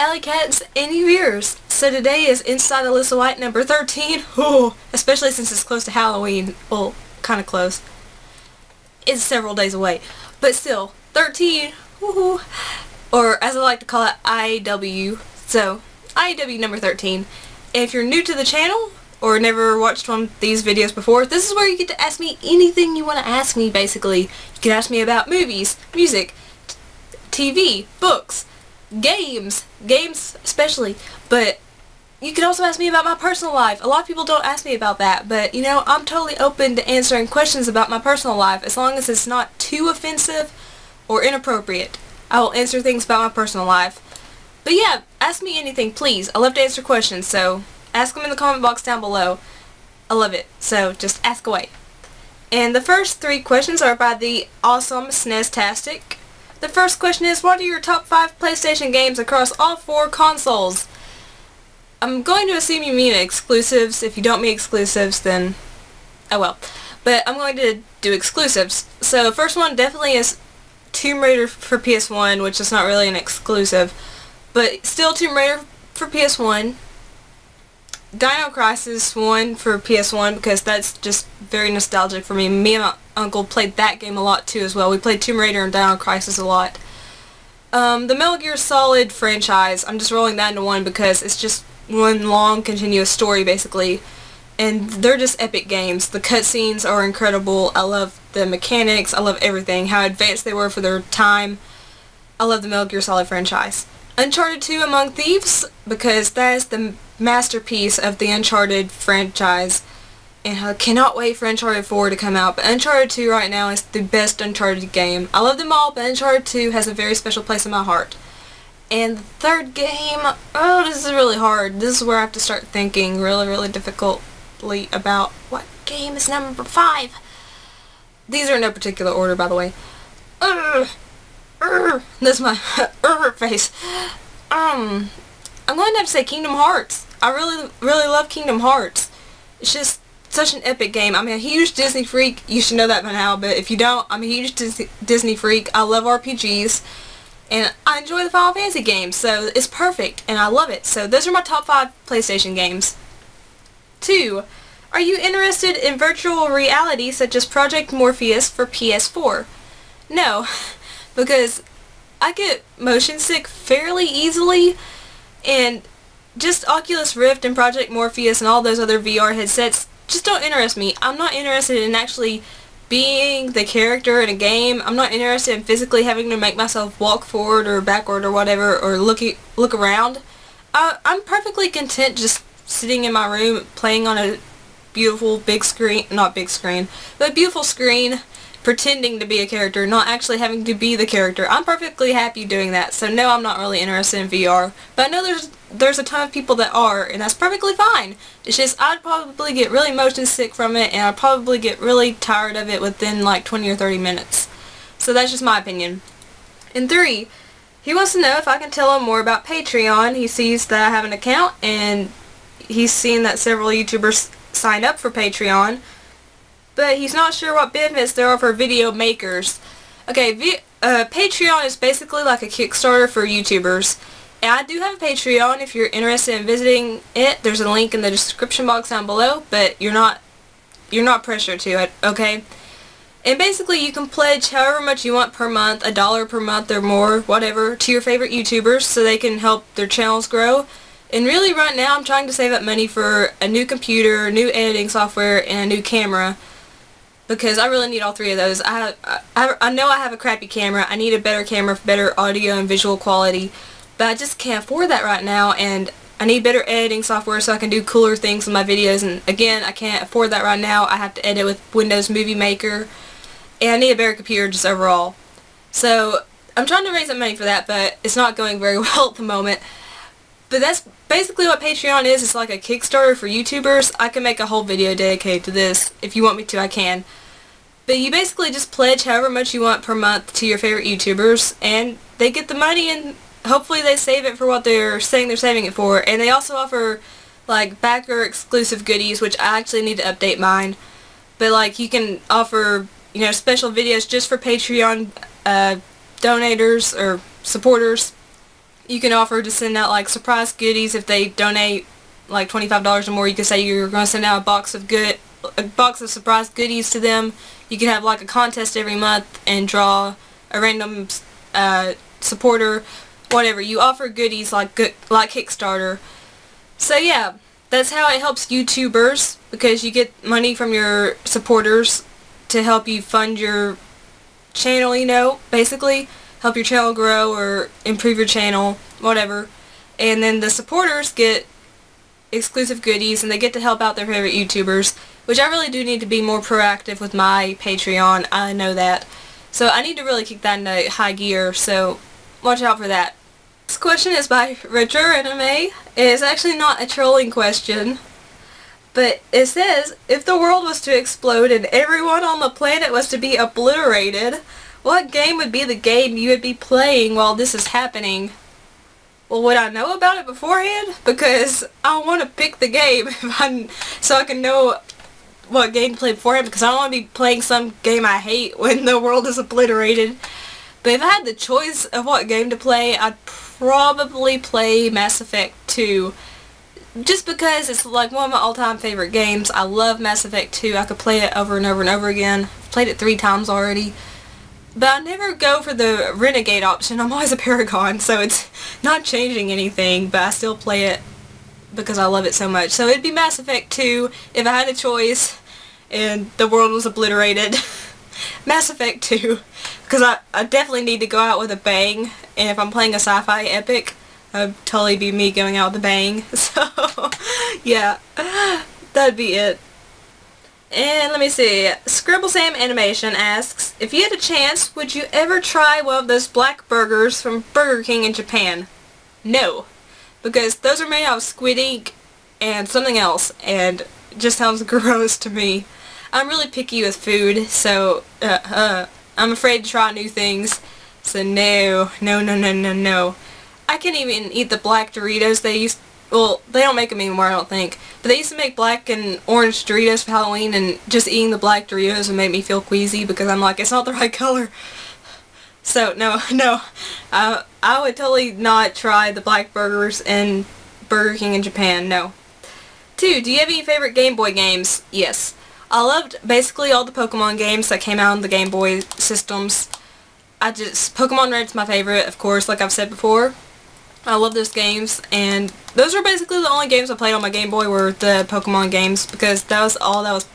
Alycats and new viewers. So today is Inside Alyssa White number 13. Oh, especially since it's close to Halloween. Well, kind of close. It's several days away. But still, 13. Woohoo. Or as I like to call it, IW. So, IW number 13. And if you're new to the channel, or never watched one of these videos before, this is where you get to ask me anything you want to ask me, basically. You can ask me about movies, music, TV, books, games especially, but you can also ask me about my personal life. A lot of people don't ask me about that, but you know, I'm totally open to answering questions about my personal life as long as it's not too offensive or inappropriate. I will answer things about my personal life. But yeah, ask me anything, please. I love to answer questions, so ask them in the comment box down below. I love it, so just ask away. And the first 3 questions are by the awesome SNEStastic. The first question is, what are your top 5 PlayStation games across all 4 consoles? I'm going to assume you mean exclusives. If you don't mean exclusives, then oh well. But I'm going to do exclusives. So the first one definitely is Tomb Raider for PS1, which is not really an exclusive, but still Tomb Raider for PS1. Dino Crisis 1 for PS1 because that's just very nostalgic for me. Me and my uncle played that game a lot too as well. We played Tomb Raider and Dino Crisis a lot. The Metal Gear Solid franchise, I'm just rolling that into one because it's just one long continuous story basically. And they're just epic games. The cutscenes are incredible. I love the mechanics. I love everything. How advanced they were for their time. I love the Metal Gear Solid franchise. Uncharted 2 Among Thieves, because that is the masterpiece of the Uncharted franchise, and I cannot wait for Uncharted 4 to come out, but Uncharted 2 right now is the best Uncharted game. I love them all, but Uncharted 2 has a very special place in my heart. And the third game, oh, this is really hard. This is where I have to start thinking really difficultly about what game is number 5. These are in no particular order, by the way. That's my face. I'm going to have to say Kingdom Hearts. I really love Kingdom Hearts. It's just such an epic game. I'm a huge Disney freak. You should know that by now, but if you don't, I'm a huge Disney freak. I love RPGs, and I enjoy the Final Fantasy games, so it's perfect, and I love it. So those are my top 5 PlayStation games. 2. Are you interested in virtual reality such as Project Morpheus for PS4? No. Because I get motion sick fairly easily, and just Oculus Rift and Project Morpheus and all those other VR headsets just don't interest me. I'm not interested in actually being the character in a game. I'm not interested in physically having to make myself walk forward or backward or whatever, or look around. I'm perfectly content just sitting in my room playing on a beautiful big screen, not big screen, but a beautiful screen, pretending to be a character, not actually having to be the character. I'm perfectly happy doing that, so no, I'm not really interested in VR. But I know there's a ton of people that are, and that's perfectly fine. It's just I'd probably get really motion sick from it, and I'd probably get really tired of it within like 20 or 30 minutes. So that's just my opinion. And 3, he wants to know if I can tell him more about Patreon. He sees that I have an account, and he's seen that several YouTubers sign up for Patreon, but he's not sure what benefits there are for video makers. Okay, Patreon is basically like a Kickstarter for YouTubers. And I do have a Patreon if you're interested in visiting it. There's a link in the description box down below, but you're not pressured to it, okay? And basically you can pledge however much you want per month, $1 per month or more, whatever, to your favorite YouTubers so they can help their channels grow. And really right now I'm trying to save up money for a new computer, new editing software, and a new camera, because I really need all 3 of those. I know I have a crappy camera. I need a better camera for better audio and visual quality, but I just can't afford that right now, and I need better editing software so I can do cooler things in my videos, and again, I can't afford that right now. I have to edit with Windows Movie Maker, and I need a better computer just overall. So I'm trying to raise some money for that, but it's not going very well at the moment. But that's basically what Patreon is. It's like a Kickstarter for YouTubers. I can make a whole video dedicated to this. If you want me to, I can. But you basically just pledge however much you want per month to your favorite YouTubers, and they get the money, and hopefully they save it for what they're saying they're saving it for. And they also offer like backer exclusive goodies, which I actually need to update mine. But like you can offer, you know, special videos just for Patreon donators or supporters. You can offer to send out like surprise goodies if they donate like $25 or more. You can say you're going to send out a box of surprise goodies to them. You can have like a contest every month and draw a random supporter, whatever. You offer goodies like Kickstarter. So yeah, that's how it helps YouTubers, because you get money from your supporters to help you fund your channel, you know, basically help your channel grow or improve your channel, whatever. And then the supporters get exclusive goodies and they get to help out their favorite YouTubers, which I really do need to be more proactive with my Patreon. I know that. So I need to really kick that into high gear, so watch out for that. This question is by Raptr Anime. It is actually not a trolling question, but it says, if the world was to explode and everyone on the planet was to be obliterated, what game would be the game you would be playing while this is happening? Well, would I know about it beforehand? Because I want to pick the game so I can know what game to play beforehand, because I don't want to be playing some game I hate when the world is obliterated. But if I had the choice of what game to play, I'd probably play Mass Effect 2. Just because it's like one of my all-time favorite games. I love Mass Effect 2. I could play it over and over and over again. I've played it 3 times already. But I never go for the Renegade option. I'm always a Paragon, so it's not changing anything, but I still play it because I love it so much. So it'd be Mass Effect 2 if I had a choice and the world was obliterated. Mass Effect 2, because I definitely need to go out with a bang, and if I'm playing a sci-fi epic, that'd totally be me going out with a bang. So, yeah, that'd be it. And let me see, Scribble Sam Animation asks, if you had a chance, would you ever try one of those black burgers from Burger King in Japan? No, because those are made out of squid ink and something else, and it just sounds gross to me. I'm really picky with food, so I'm afraid to try new things, so no. I can't even eat the black Doritos. Well, they don't make them anymore, I don't think. But they used to make black and orange Doritos for Halloween, and just eating the black Doritos would make me feel queasy because I'm like, it's not the right color. So, no. I would totally not try the black burgers in Burger King in Japan, no. 2. Do you have any favorite Game Boy games? Yes. I loved basically all the Pokemon games that came out on the Game Boy systems. Pokemon Red's my favorite, of course, like I've said before. I love those games, and those were basically the only games I played on my Game Boy were the Pokemon games, because that was all that was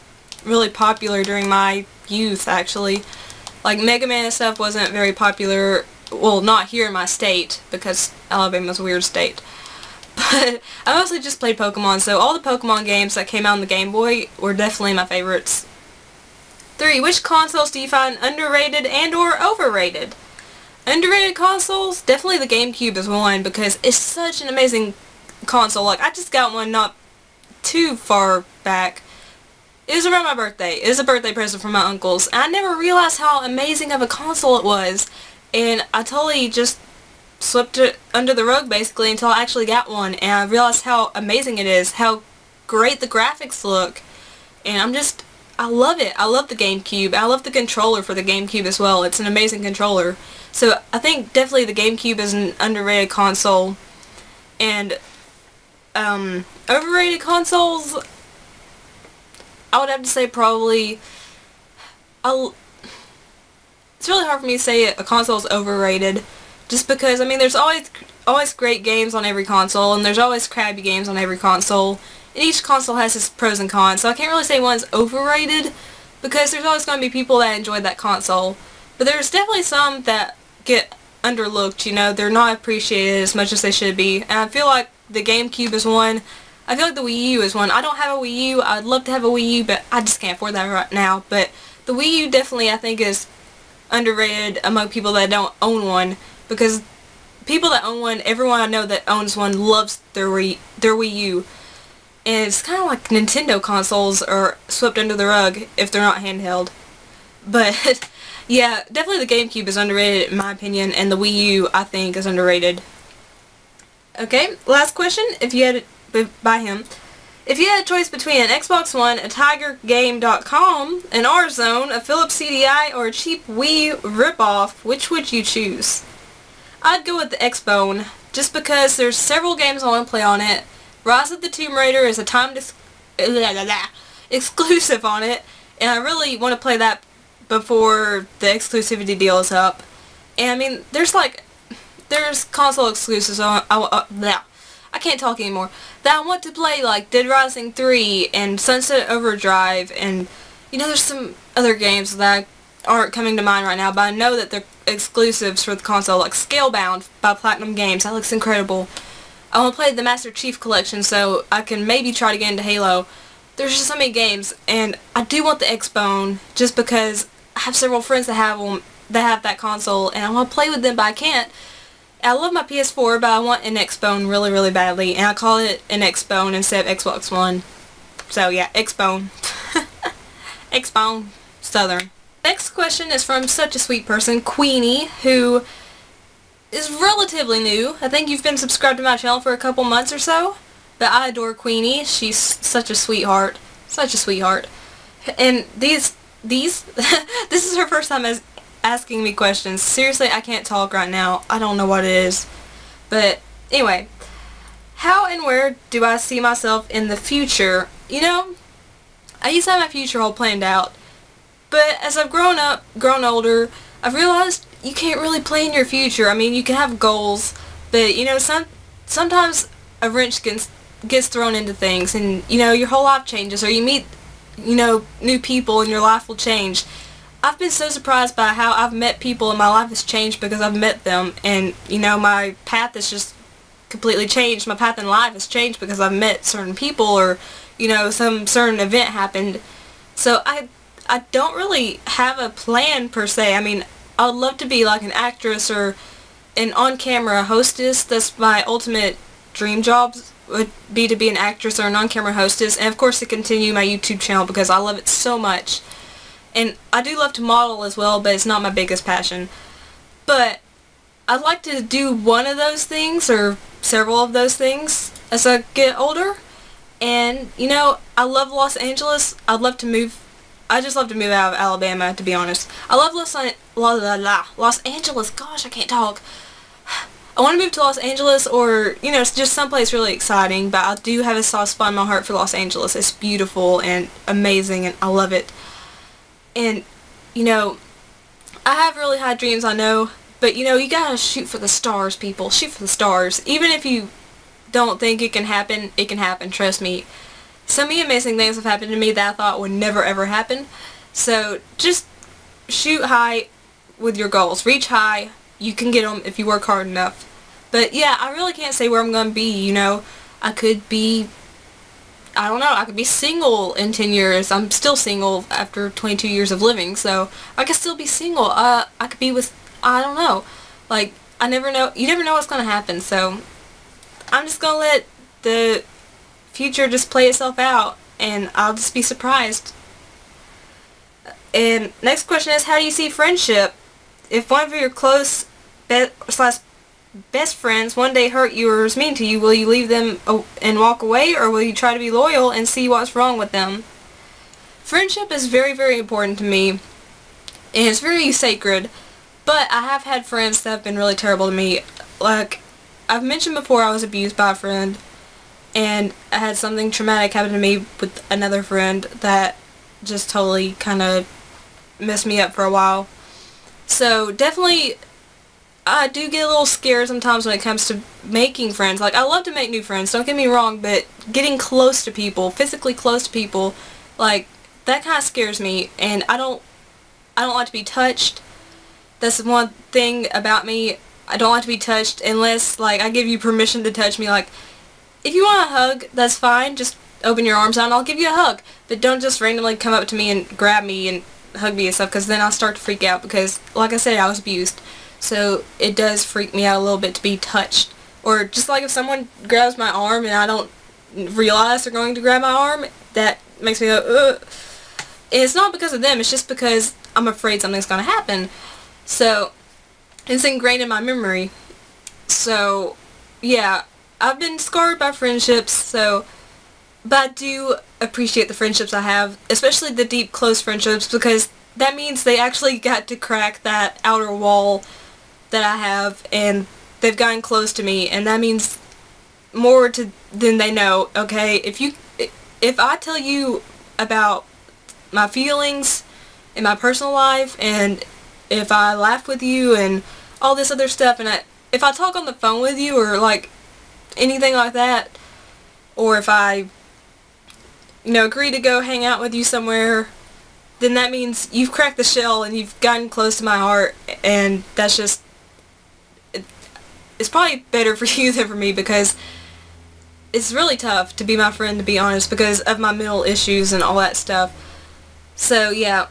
really popular during my youth, actually. Like, Mega Man and stuff wasn't very popular, well, not here in my state, because Alabama's a weird state. But I mostly just played Pokemon, so all the Pokemon games that came out on the Game Boy were definitely my favorites. 3. Which consoles do you find underrated and or overrated? Underrated consoles? Definitely the GameCube is one, because it's such an amazing console. Like, I just got one not too far back. It was around my birthday. It was a birthday present from my uncles. And I never realized how amazing of a console it was. And I totally just swept it under the rug, basically, until I actually got one. And I realized how amazing it is, how great the graphics look. And I love it. I love the GameCube. I love the controller for the GameCube as well. It's an amazing controller. So I think definitely the GameCube is an underrated console. And overrated consoles, I would have to say probably, it's really hard for me to say a console is overrated, just because, I mean, there's always great games on every console, and there's always crappy games on every console, and each console has its pros and cons, so I can't really say one's overrated, because there's always going to be people that enjoy that console. But there's definitely some that get underlooked, you know, they're not appreciated as much as they should be, and I feel like the GameCube is one. I feel like the Wii U is one. I don't have a Wii U. I'd love to have a Wii U, but I just can't afford that right now. But the Wii U definitely, I think, is underrated among people that don't own one, because people that own one, everyone I know that owns one loves their Wii U. And it's kind of like Nintendo consoles are swept under the rug if they're not handheld. But yeah, definitely the GameCube is underrated in my opinion, and the Wii U, I think, is underrated. Okay, last question. If you had by him. If you had a choice between an Xbox One, a TigerGame.com, an R-Zone, a Philips CDI, or a cheap Wii ripoff, which would you choose? I'd go with the Xbone, just because there's several games I want to play on it. Rise of the Tomb Raider is a exclusive on it, and I really want to play that before the exclusivity deal is up. And I mean, there's console exclusives on, I can't talk anymore, that I want to play, like Dead Rising 3 and Sunset Overdrive, and you know, there's some other games that aren't coming to mind right now, but I know that they're exclusives for the console, like Scalebound by Platinum Games. That looks incredible. I want to play the Master Chief Collection so I can maybe try to get into Halo. There's just so many games, and I do want the X-Bone just because I have several friends that have them, that have that console, and I want to play with them, but I can't. I love my PS4, but I want an X-Bone really, really badly, and I call it an X-Bone instead of Xbox One. So yeah, X-Bone. X-Bone. Southern. Next question is from such a sweet person, Queenie, who is relatively new. I think you've been subscribed to my channel for a couple months or so. But I adore Queenie. She's such a sweetheart. Such a sweetheart. And this is her first time asking me questions. Seriously, I can't talk right now. I don't know what it is. But anyway, how and where do I see myself in the future? You know, I used to have my future all planned out. But as I've grown up, grown older, I've realized you can't really plan your future. I mean, you can have goals, but you know, sometimes a wrench gets thrown into things, and you know, your whole life changes, or you meet, you know, new people and your life will change. I've been so surprised by how I've met people and my life has changed because I've met them, and you know, my path has just completely changed. My path in life has changed because I've met certain people, or you know, some certain event happened. So I don't really have a plan per se. I mean, I would love to be like an actress or an on-camera hostess. That's my ultimate dream job, would be to be an actress or an on-camera hostess, and of course to continue my YouTube channel because I love it so much. And I do love to model as well, but it's not my biggest passion. But I'd like to do one of those things or several of those things as I get older. And you know, I love Los Angeles. I'd love to move. I just love to move out of Alabama, to be honest. I love Los Angeles. Gosh, I can't talk. I want to move to Los Angeles, or you know, just someplace really exciting. But I do have a soft spot in my heart for Los Angeles. It's beautiful and amazing, and I love it. And you know, I have really high dreams, I know, but you know, you gotta shoot for the stars, people. Shoot for the stars. Even if you don't think it can happen, trust me. So many amazing things have happened to me that I thought would never ever happen. So just shoot high with your goals. Reach high. You can get them if you work hard enough. But yeah, I really can't say where I'm going to be, you know. I could be, I don't know, I could be single in 10 years. I'm still single after 22 years of living, so I could still be single. I could be with, I don't know. Like, I never know, you never know what's going to happen, so I'm just going to let the future just play itself out, and I'll just be surprised. And next question is, how do you see friendship? If one of your close best friends one day hurt you or is mean to you, will you leave them and walk away, or will you try to be loyal and see what's wrong with them? Friendship is very, very important to me, and it's very sacred, but I have had friends that have been really terrible to me. Like, I've mentioned before, I was abused by a friend, and I had something traumatic happen to me with another friend that just totally kind of messed me up for a while. So definitely, I do get a little scared sometimes when it comes to making friends. Like, I love to make new friends, don't get me wrong, but getting close to people, physically close to people, like, that kind of scares me, and I don't like to be touched. That's one thing about me. I don't like to be touched unless, like, I give you permission to touch me. Like, if you want a hug, that's fine. Just open your arms out and I'll give you a hug. But don't just randomly come up to me and grab me and hug me and stuff, because then I'll start to freak out, because, like I said, I was abused. So it does freak me out a little bit to be touched. Or just like if someone grabs my arm and I don't realize they're going to grab my arm, that makes me go, ugh. And it's not because of them, it's just because I'm afraid something's going to happen. So it's ingrained in my memory. So yeah, I've been scarred by friendships, so, but I do appreciate the friendships I have, especially the deep, close friendships, because that means they actually got to crack that outer wall that I have, and they've gotten close to me, and that means more than they know, okay? If I tell you about my feelings in my personal life, and if I laugh with you and all this other stuff, and if I talk on the phone with you or like anything like that, or if I, you know, agree to go hang out with you somewhere, then that means you've cracked the shell and you've gotten close to my heart, and that's just, it's probably better for you than for me, because it's really tough to be my friend, to be honest, because of my mental issues and all that stuff. So yeah,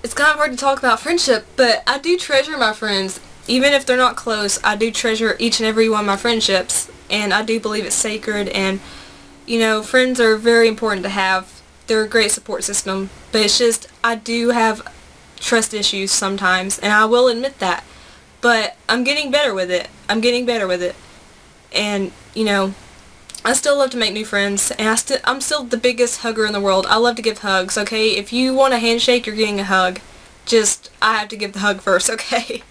it's kind of hard to talk about friendship, but I do treasure my friends. Even if they're not close, I do treasure each and every one of my friendships, and I do believe it's sacred, and you know, friends are very important to have. They're a great support system, but it's just, I do have trust issues sometimes, and I will admit that, but I'm getting better with it. I'm getting better with it, and you know, I still love to make new friends, and I'm still the biggest hugger in the world. I love to give hugs, okay? If you want a handshake, you're getting a hug. Just, I have to give the hug first, okay?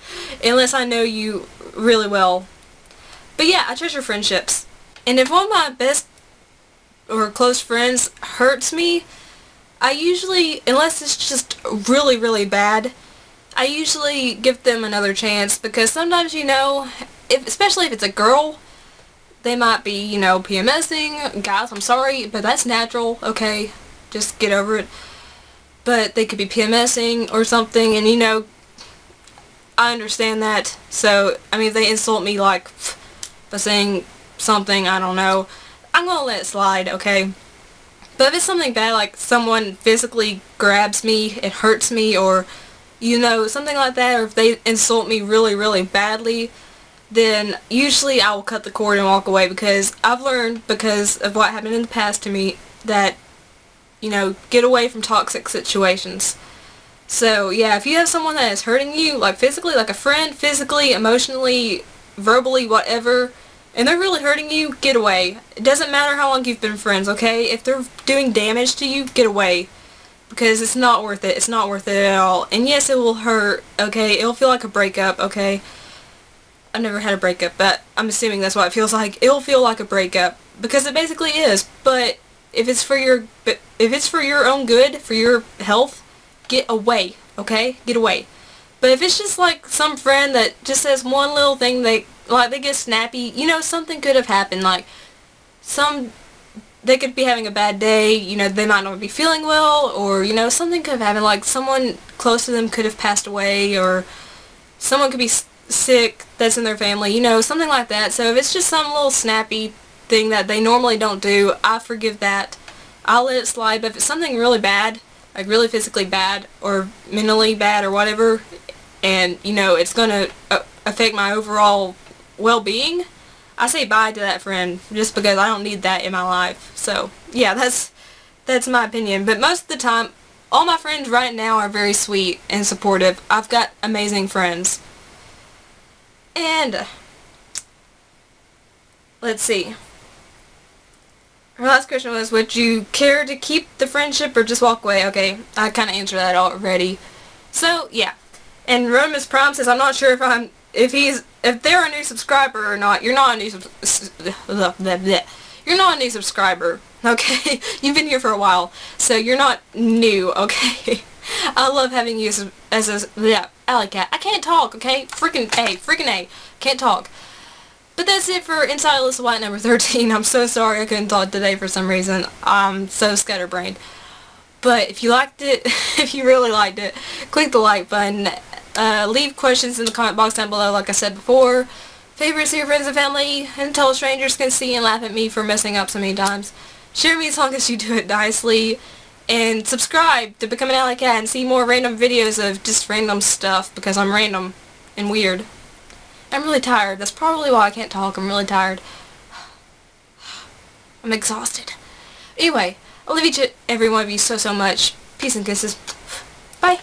Unless I know you really well. But yeah, I treasure friendships. And if one of my best or close friends hurts me, I usually, unless it's just really, really bad, I usually give them another chance, because sometimes, you know, especially if it's a girl, they might be, you know, PMSing. Guys, I'm sorry, but that's natural, okay? Just get over it. But they could be PMSing or something, and you know, I understand that. So, I mean, if they insult me, like, by saying something, I don't know, I'm gonna let it slide, okay? But if it's something bad, like someone physically grabs me and hurts me, or, you know, something like that, or if they insult me really, really badly, then usually I will cut the cord and walk away, because I've learned, because of what happened in the past to me, that, you know, get away from toxic situations. So yeah, if you have someone that is hurting you, like physically, like a friend, physically, emotionally, verbally, whatever, and they're really hurting you, get away. It doesn't matter how long you've been friends, okay? If they're doing damage to you, get away. Because it's not worth it. It's not worth it at all. And yes, it will hurt, okay? It'll feel like a breakup, okay? I've never had a breakup, but I'm assuming that's what it feels like. It'll feel like a breakup, because it basically is. But if it's for your own good, for your health, get away, okay? Get away. But if it's just like some friend that just says one little thing, they get snappy, you know, something could have happened. Like, they could be having a bad day, you know, they might not be feeling well, or, you know, something could have happened. Like, someone close to them could have passed away, or someone could be sick that's in their family, you know, something like that. So if it's just some little snappy thing that they normally don't do, I forgive that. I'll let it slide. But if it's something really bad, like really physically bad or mentally bad or whatever, and you know, it's gonna affect my overall well-being, I say bye to that friend, just because I don't need that in my life. So yeah, that's my opinion. But most of the time, all my friends right now are very sweet and supportive. I've got amazing friends. And let's see. Her last question was, would you care to keep the friendship or just walk away? Okay, I kind of answered that already. So, yeah. And Romus Prime says, I'm not sure if they're a new subscriber or not. You're not a new you're not a new subscriber, okay? You've been here for a while, so you're not new, okay? I love having you as a Alycat. I can't talk, okay? Freaking A. Can't talk. But that's it for Inside Alyssa White number 13. I'm so sorry I couldn't talk today for some reason. I'm so scatterbrained. But if you liked it, if you really liked it, click the like button. Leave questions in the comment box down below, like I said before. Favorites of your friends and family, and tell strangers can see and laugh at me for messing up so many times. Share me as long as you do it nicely. And subscribe to become an Alycat and see more random videos of just random stuff, because I'm random and weird. I'm really tired. That's probably why I can't talk. I'm really tired. I'm exhausted. Anyway, I love each and every one of you so much. Peace and kisses. Bye.